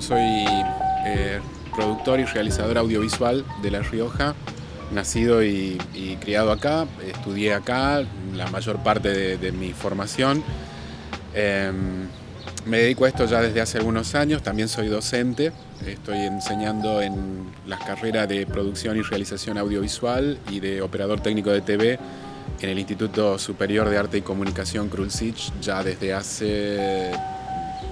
Yo soy productor y realizador audiovisual de La Rioja, nacido y criado acá, estudié acá la mayor parte de mi formación. Me dedico a esto ya desde hace algunos años, también soy docente, estoy enseñando en las carreras de producción y realización audiovisual y de operador técnico de TV en el Instituto Superior de Arte y Comunicación Krulzich ya desde hace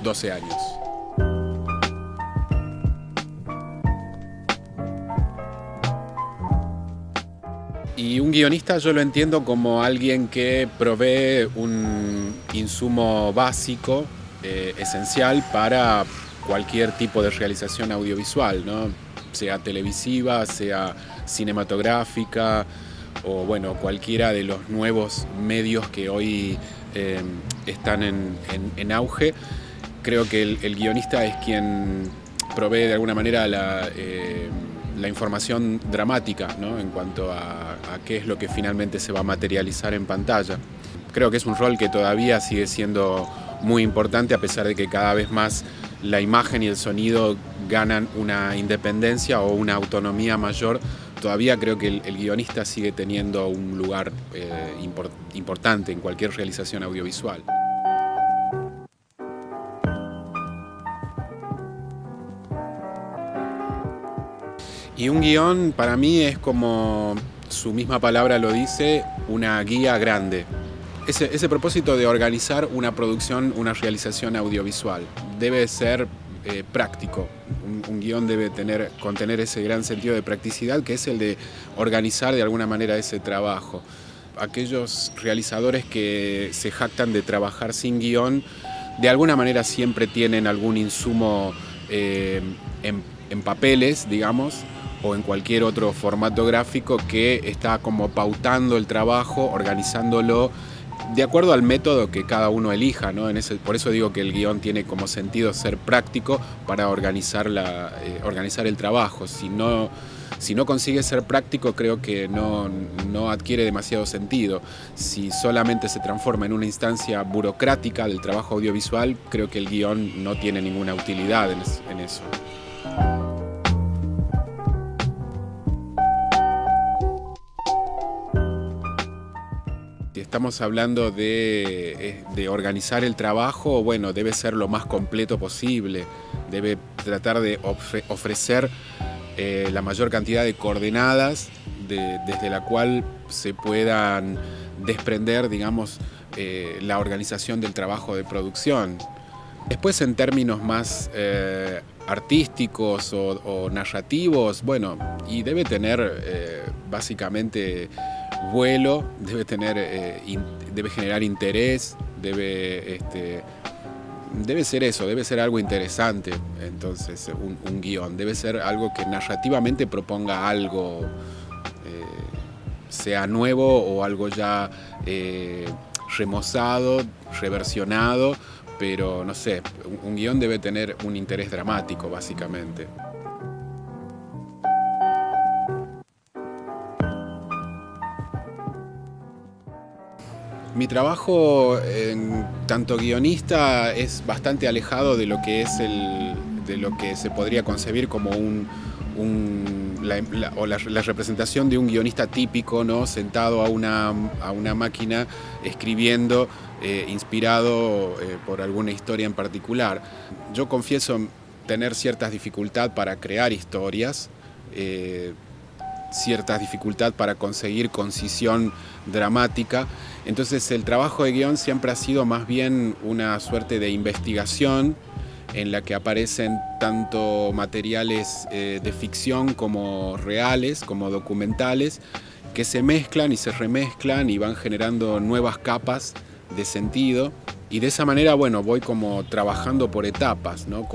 12 años. Y un guionista yo lo entiendo como alguien que provee un insumo básico, esencial para cualquier tipo de realización audiovisual, ¿no? Sea televisiva, sea cinematográfica o bueno, cualquiera de los nuevos medios que hoy están en auge. Creo que el guionista es quien provee de alguna manera la información dramática, ¿no? En cuanto a qué es lo que finalmente se va a materializar en pantalla. Creo que es un rol que todavía sigue siendo muy importante, a pesar de que cada vez más la imagen y el sonido ganan una independencia o una autonomía mayor. Todavía creo que el guionista sigue teniendo un lugar importante en cualquier realización audiovisual. Y un guión para mí es, como su misma palabra lo dice, una guía grande. Ese propósito de organizar una producción, una realización audiovisual, debe ser práctico. Un guión debe contener ese gran sentido de practicidad, que es el de organizar de alguna manera ese trabajo. Aquellos realizadores que se jactan de trabajar sin guión, de alguna manera siempre tienen algún insumo en papeles, digamos, o en cualquier otro formato gráfico que está como pautando el trabajo, organizándolo de acuerdo al método que cada uno elija, ¿no? Por eso digo que el guión tiene como sentido ser práctico para organizar el trabajo. Si no consigue ser práctico, creo que no adquiere demasiado sentido. Si solamente se transforma en una instancia burocrática del trabajo audiovisual, creo que el guión no tiene ninguna utilidad en eso. Si estamos hablando de organizar el trabajo, bueno, debe ser lo más completo posible. Debe tratar de ofrecer la mayor cantidad de coordenadas desde la cual se puedan desprender, digamos, la organización del trabajo de producción. Después, en términos más artísticos o narrativos, bueno, y debe tener básicamente vuelo, debe generar interés, debe ser eso, debe ser algo interesante. Entonces, un guión debe ser algo que narrativamente proponga algo, sea nuevo o algo ya remozado, reversionado, pero no sé, un guión debe tener un interés dramático, básicamente. Mi trabajo, tanto guionista, es bastante alejado de lo que se podría concebir como la representación de un guionista típico, ¿no? Sentado a una máquina escribiendo, inspirado por alguna historia en particular. Yo confieso tener cierta dificultad para crear historias, cierta dificultad para conseguir concisión dramática. Entonces el trabajo de guión siempre ha sido más bien una suerte de investigación en la que aparecen tanto materiales de ficción como reales, como documentales, que se mezclan y se remezclan y van generando nuevas capas de sentido. Y de esa manera, bueno, voy como trabajando por etapas, ¿no?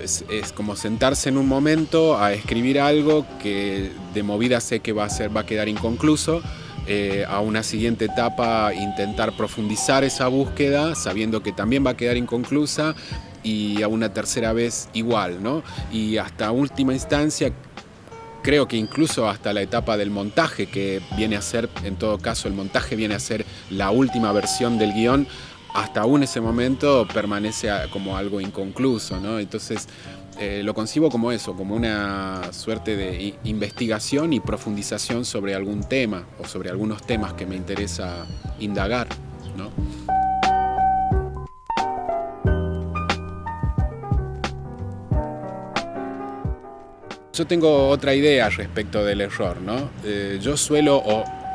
Es como sentarse en un momento a escribir algo que de movida sé que va a quedar inconcluso, a una siguiente etapa intentar profundizar esa búsqueda sabiendo que también va a quedar inconclusa, y a una tercera vez igual, ¿no? Y hasta última instancia, creo que incluso hasta la etapa del montaje, que viene a ser, en todo caso, el montaje viene a ser la última versión del guión, hasta aún ese momento permanece como algo inconcluso, ¿no? Entonces lo concibo como eso, como una suerte de investigación y profundización sobre algún tema o sobre algunos temas que me interesa indagar, ¿no? Yo tengo otra idea respecto del error, ¿no? Yo suelo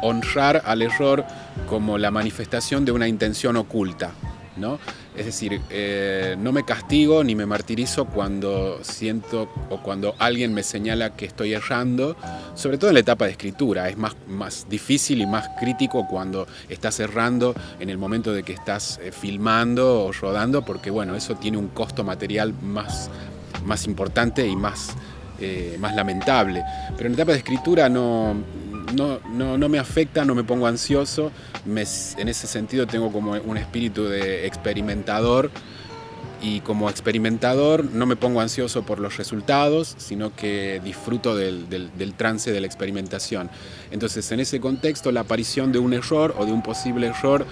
honrar al error como la manifestación de una intención oculta, ¿no? Es decir, no me castigo ni me martirizo cuando siento o cuando alguien me señala que estoy errando, sobre todo en la etapa de escritura. Es más difícil y más crítico cuando estás errando en el momento de que estás filmando o rodando, porque bueno, eso tiene un costo material más importante y más lamentable. Pero en la etapa de escritura no me afecta, no me pongo ansioso. En ese sentido tengo como un espíritu de experimentador, y como experimentador no me pongo ansioso por los resultados, sino que disfruto del trance de la experimentación. Entonces, en ese contexto, la aparición de un error o de un posible error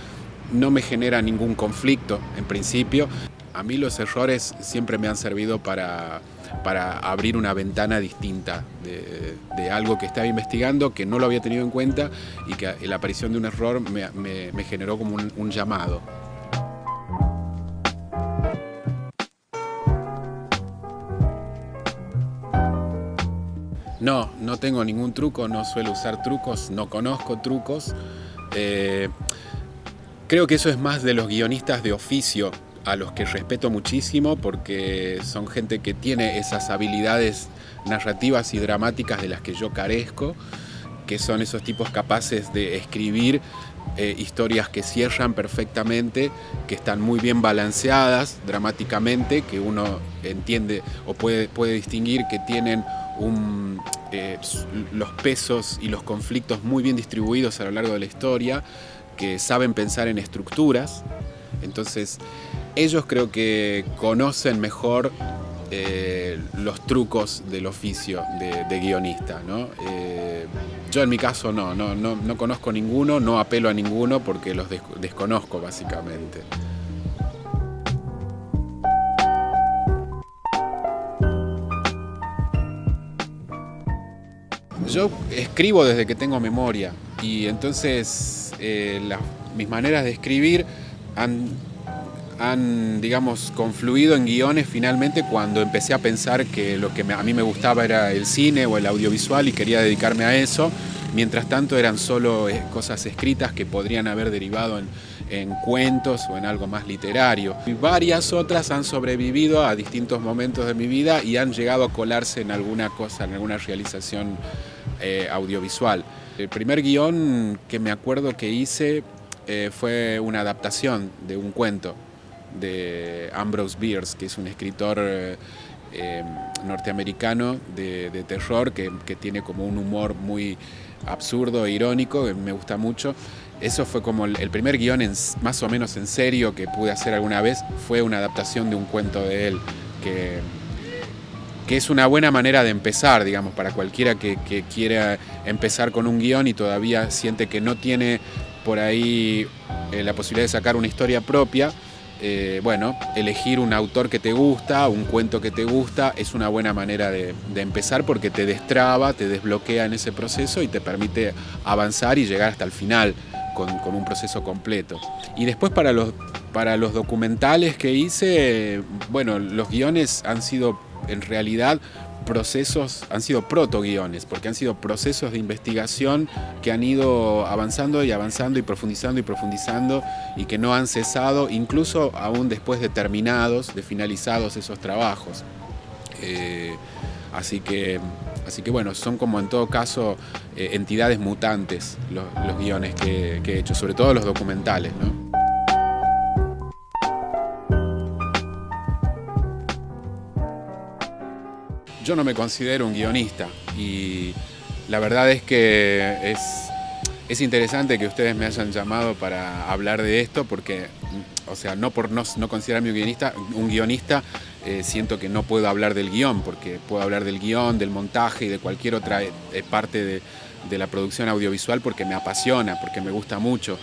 no me genera ningún conflicto, en principio. A mí los errores siempre me han servido para abrir una ventana distinta de algo que estaba investigando, que no lo había tenido en cuenta, y que la aparición de un error me generó como un llamado. No tengo ningún truco, no suelo usar trucos, no conozco trucos. Creo que eso es más de los guionistas de oficio, a los que respeto muchísimo porque son gente que tiene esas habilidades narrativas y dramáticas de las que yo carezco, que son esos tipos capaces de escribir historias que cierran perfectamente, que están muy bien balanceadas dramáticamente, que uno entiende o puede distinguir que tienen los pesos y los conflictos muy bien distribuidos a lo largo de la historia, que saben pensar en estructuras. Entonces, ellos creo que conocen mejor los trucos del oficio de guionista, ¿no? Yo en mi caso no conozco ninguno, no apelo a ninguno porque los desconozco básicamente. Yo escribo desde que tengo memoria, y entonces mis maneras de escribir han, digamos, confluido en guiones finalmente cuando empecé a pensar que lo que a mí me gustaba era el cine o el audiovisual y quería dedicarme a eso. Mientras tanto eran solo cosas escritas que podrían haber derivado en cuentos o en algo más literario. Y varias otras han sobrevivido a distintos momentos de mi vida y han llegado a colarse en alguna cosa, en alguna realización audiovisual. El primer guión que me acuerdo que hice fue una adaptación de un cuento de Ambrose Bierce, que es un escritor norteamericano de terror que tiene como un humor muy absurdo e irónico, que me gusta mucho. Eso fue como el primer guión más o menos en serio que pude hacer alguna vez, fue una adaptación de un cuento de él, que es una buena manera de empezar, digamos, para cualquiera que quiera empezar con un guión y todavía siente que no tiene por ahí la posibilidad de sacar una historia propia. Bueno, elegir un autor que te gusta, un cuento que te gusta, es una buena manera de empezar porque te destraba, te desbloquea en ese proceso y te permite avanzar y llegar hasta el final con un proceso completo. Y después para los documentales que hice, bueno, los guiones han sido en realidad han sido protoguiones, porque han sido procesos de investigación que han ido avanzando y avanzando y profundizando y que no han cesado, incluso aún después de terminados, de finalizados esos trabajos. Así que bueno, son como en todo caso entidades mutantes los guiones que he hecho, sobre todo los documentales, ¿no? Yo no me considero un guionista y la verdad es que es interesante que ustedes me hayan llamado para hablar de esto porque, o sea, no por no considerarme un guionista, siento que no puedo hablar del guión, porque puedo hablar del guión, del montaje y de cualquier otra parte de la producción audiovisual porque me apasiona, porque me gusta mucho.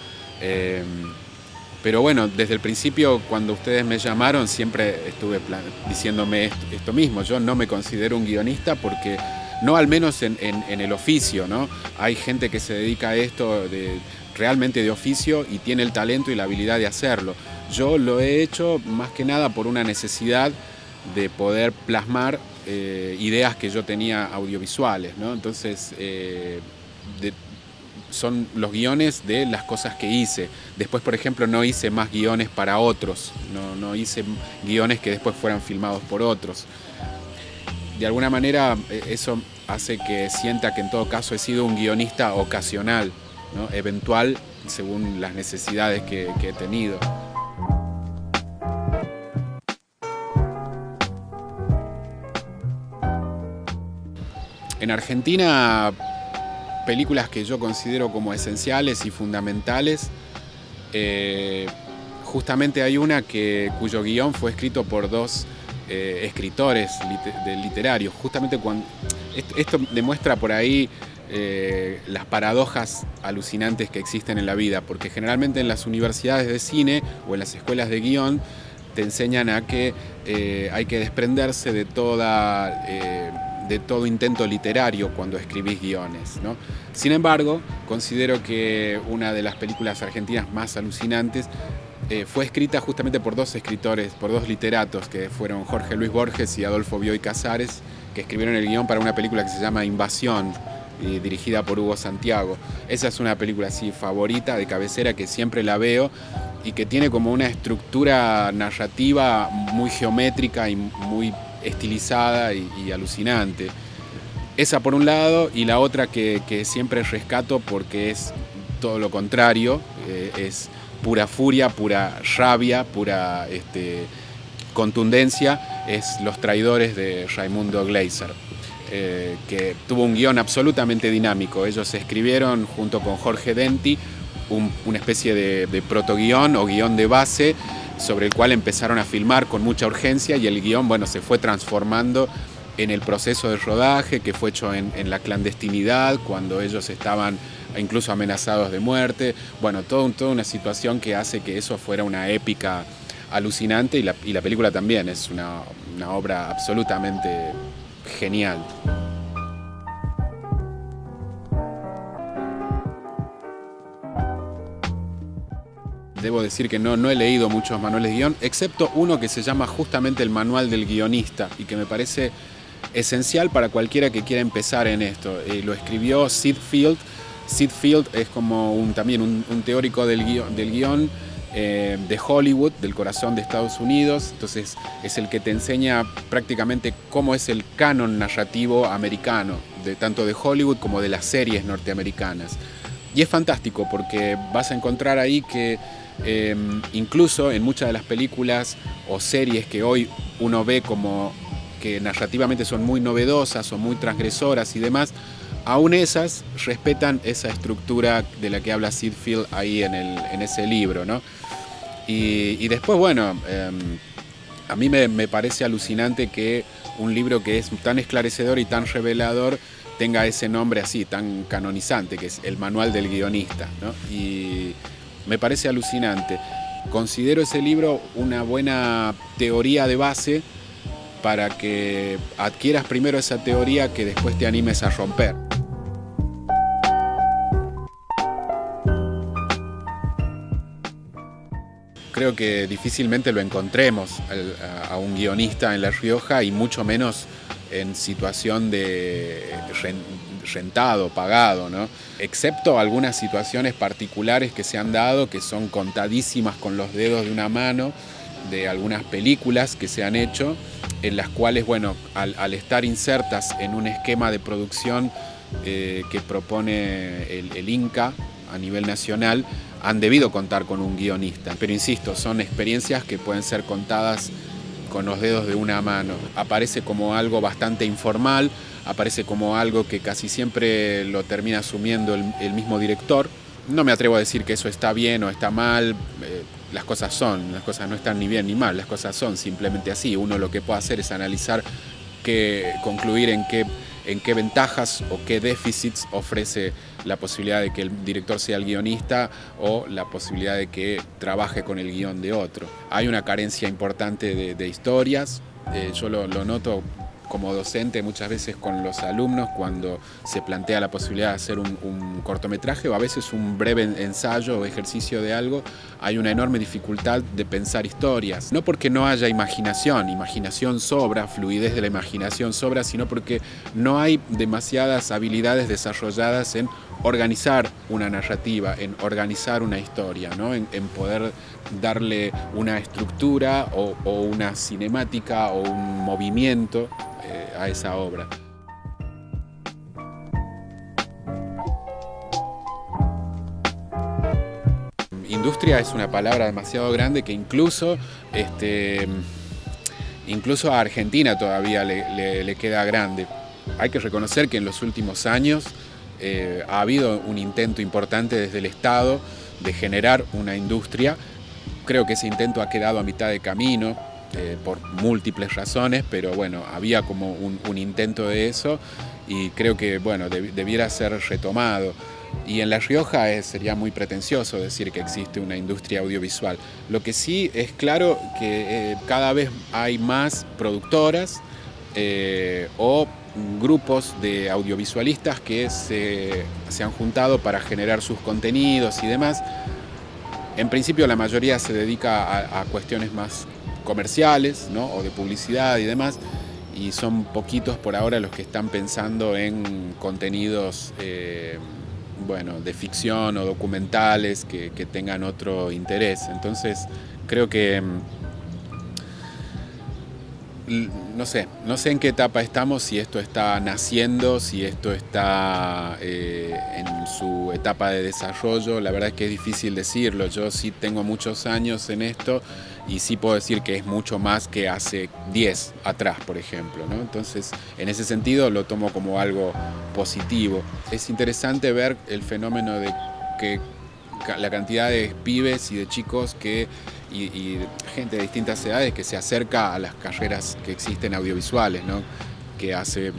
Pero bueno, desde el principio, cuando ustedes me llamaron, siempre estuve diciéndome esto mismo. Yo no me considero un guionista porque, no al menos en el oficio, ¿no? Hay gente que se dedica a esto realmente de oficio y tiene el talento y la habilidad de hacerlo. Yo lo he hecho más que nada por una necesidad de poder plasmar ideas que yo tenía audiovisuales, ¿no? Entonces, son los guiones de las cosas que hice. Después, por ejemplo, no hice más guiones para otros, no hice guiones que después fueran filmados por otros. De alguna manera eso hace que sienta que en todo caso he sido un guionista ocasional, ¿no? Eventual, según las necesidades que he tenido. En Argentina, películas que yo considero como esenciales y fundamentales, justamente hay una cuyo guión fue escrito por dos escritores literarios. Justamente esto demuestra por ahí las paradojas alucinantes que existen en la vida, porque generalmente en las universidades de cine o en las escuelas de guión te enseñan a que hay que desprenderse de todo intento literario cuando escribís guiones, ¿no? Sin embargo, considero que una de las películas argentinas más alucinantes fue escrita justamente por dos escritores, por dos literatos, que fueron Jorge Luis Borges y Adolfo Bioy Casares, que escribieron el guión para una película que se llama Invasión, dirigida por Hugo Santiago. Esa es una película así favorita, de cabecera, que siempre la veo y que tiene como una estructura narrativa muy geométrica y muy estilizada y alucinante. Esa por un lado, y la otra que siempre rescato porque es todo lo contrario, es pura furia, pura rabia, pura contundencia, es Los Traidores de Raimundo Gleiser, que tuvo un guión absolutamente dinámico. Ellos escribieron junto con Jorge Denti una especie de protoguión o guión de base sobre el cual empezaron a filmar con mucha urgencia, y el guión, bueno, se fue transformando en el proceso de rodaje, que fue hecho en la clandestinidad, cuando ellos estaban incluso amenazados de muerte. Bueno, toda una situación que hace que eso fuera una épica alucinante, y la película también es una obra absolutamente genial. Debo decir que no he leído muchos manuales de guión, excepto uno que se llama justamente el Manual del Guionista, y que me parece esencial para cualquiera que quiera empezar en esto. Lo escribió Sid Field. Sid Field es como también un teórico del guión de Hollywood, del corazón de Estados Unidos. Entonces es el que te enseña prácticamente cómo es el canon narrativo americano, tanto de Hollywood como de las series norteamericanas. Y es fantástico porque vas a encontrar ahí que incluso en muchas de las películas o series que hoy uno ve como que narrativamente son muy novedosas o muy transgresoras y demás, aún esas respetan esa estructura de la que habla Sid Field ahí en ese libro, ¿no? Y después, bueno, a mí me parece alucinante que un libro que es tan esclarecedor y tan revelador tenga ese nombre así, tan canonizante, que es el Manual del Guionista, ¿no? Y me parece alucinante. Considero ese libro una buena teoría de base para que adquieras primero esa teoría que después te animes a romper. Creo que difícilmente lo encontremos a un guionista en La Rioja, y mucho menos en situación de rentado, pagado, ¿no? Excepto algunas situaciones particulares que se han dado, que son contadísimas con los dedos de una mano, de algunas películas que se han hecho, en las cuales, bueno, al estar insertas en un esquema de producción que propone el Inca a nivel nacional, han debido contar con un guionista. Pero insisto, son experiencias que pueden ser contadas con los dedos de una mano. Aparece como algo bastante informal, aparece como algo que casi siempre lo termina asumiendo el mismo director. No me atrevo a decir que eso está bien o está mal, las cosas no están ni bien ni mal, las cosas son simplemente así. Uno lo que puede hacer es analizar que concluir en qué ventajas o qué déficits ofrece la posibilidad de que el director sea el guionista o la posibilidad de que trabaje con el guión de otro. Hay una carencia importante de historias, yo lo noto como docente muchas veces con los alumnos cuando se plantea la posibilidad de hacer un cortometraje o a veces un breve ensayo o ejercicio de algo, hay una enorme dificultad de pensar historias. No porque no haya imaginación sobra, fluidez de la imaginación sobra, sino porque no hay demasiadas habilidades desarrolladas en organizar una narrativa, en organizar una historia, ¿no? en poder darle una estructura o una cinemática o un movimiento a esa obra. Industria es una palabra demasiado grande que incluso a Argentina todavía le queda grande. Hay que reconocer que en los últimos años ha habido un intento importante desde el Estado de generar una industria. Creo que ese intento ha quedado a mitad de camino por múltiples razones, pero bueno, había como un intento de eso y creo que bueno, debiera ser retomado. Y en La Rioja sería muy pretencioso decir que existe una industria audiovisual. Lo que sí es claro que cada vez hay más productoras o grupos de audiovisualistas que se han juntado para generar sus contenidos y demás. En principio la mayoría se dedica a cuestiones más comerciales, ¿no? O de publicidad y demás, y son poquitos por ahora los que están pensando en contenidos bueno, de ficción o documentales que tengan otro interés. Entonces creo que no sé en qué etapa estamos, si esto está naciendo, si esto está en su etapa de desarrollo. La verdad es que es difícil decirlo. Yo sí tengo muchos años en esto y sí puedo decir que es mucho más que hace 10 atrás, por ejemplo, ¿no? Entonces, en ese sentido lo tomo como algo positivo. Es interesante ver el fenómeno de que la cantidad de pibes y de chicos y gente de distintas edades que se acerca a las carreras que existen audiovisuales, ¿no? Que hace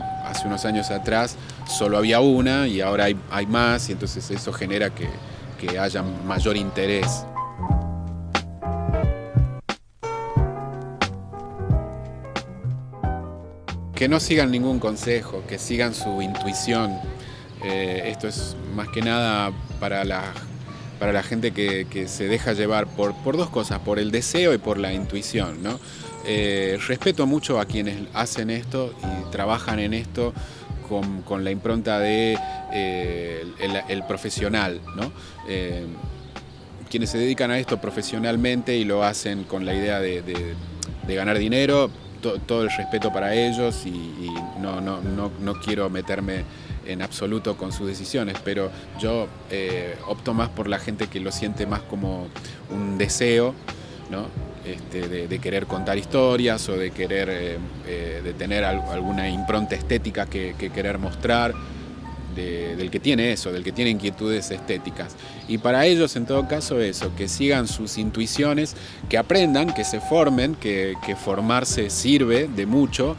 unos años atrás solo había una y ahora hay más, y entonces eso genera que haya mayor interés. Que no sigan ningún consejo, que sigan su intuición. Esto es más que nada para la gente que se deja llevar por dos cosas, por el deseo y por la intuición, ¿no? Respeto mucho a quienes hacen esto y trabajan en esto con la impronta de el profesional, ¿no? Quienes se dedican a esto profesionalmente y lo hacen con la idea de ganar dinero, todo el respeto para ellos y no quiero meterme en absoluto con sus decisiones, pero yo opto más por la gente que lo siente más como un deseo, ¿no? De querer contar historias o de querer de tener alguna impronta estética que querer mostrar, del que tiene eso, del que tiene inquietudes estéticas. Y para ellos, en todo caso, eso, que sigan sus intuiciones, que aprendan, que se formen, que formarse sirve de mucho.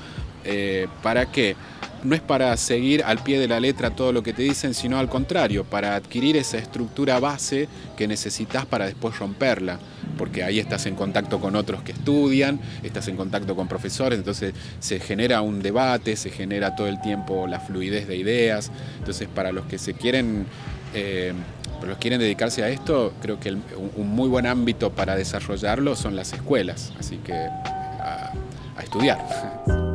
¿Para qué? No es para seguir al pie de la letra todo lo que te dicen, sino al contrario, para adquirir esa estructura base que necesitas para después romperla, porque ahí estás en contacto con otros que estudian, estás en contacto con profesores, entonces se genera un debate, se genera todo el tiempo la fluidez de ideas. Entonces, para los que quieren dedicarse a esto, creo que un muy buen ámbito para desarrollarlo son las escuelas, así que a estudiar.